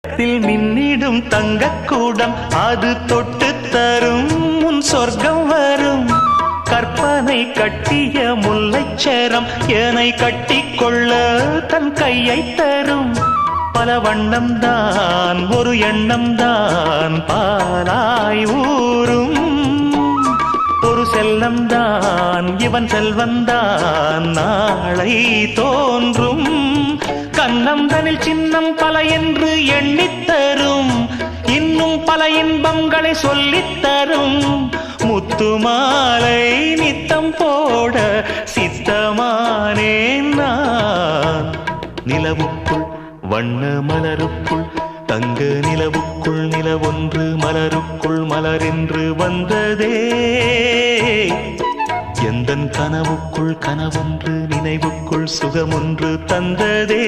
மின்னிடும் தங்கக்கூடம் அது தொட்டு தரும் உன் சொர்க்கம் வரும். கற்பனை கட்டிய முல்லைச்சரம் ஏனை கட்டிக்கொள்ள தன் கையை தரும். பல வண்ணம் தான் ஒரு எண்ணம் தான் பாலாய் ஊரும். ஒரு செல்லம் தான் இவன் செல்வந்தான் நாளை தோன்றும். கண்ணம் தனில் சின்னம் பல என்று எண்ணித்தரும். இன்னும் பல இன்பங்களை சொல்லித்தரும். முத்துமாலை நித்தம் போட சித்தமானேன் நான். நிலவுக்குள் வண்ண மலருக்குள் தங்க நிலவுக்குள் நிலவொன்று மலருக்குள் மலரென்று வந்ததே. எந்தன் கனவுக்குள் கனவொன்று நினைவுக்குள் சுகமொன்று தந்ததே.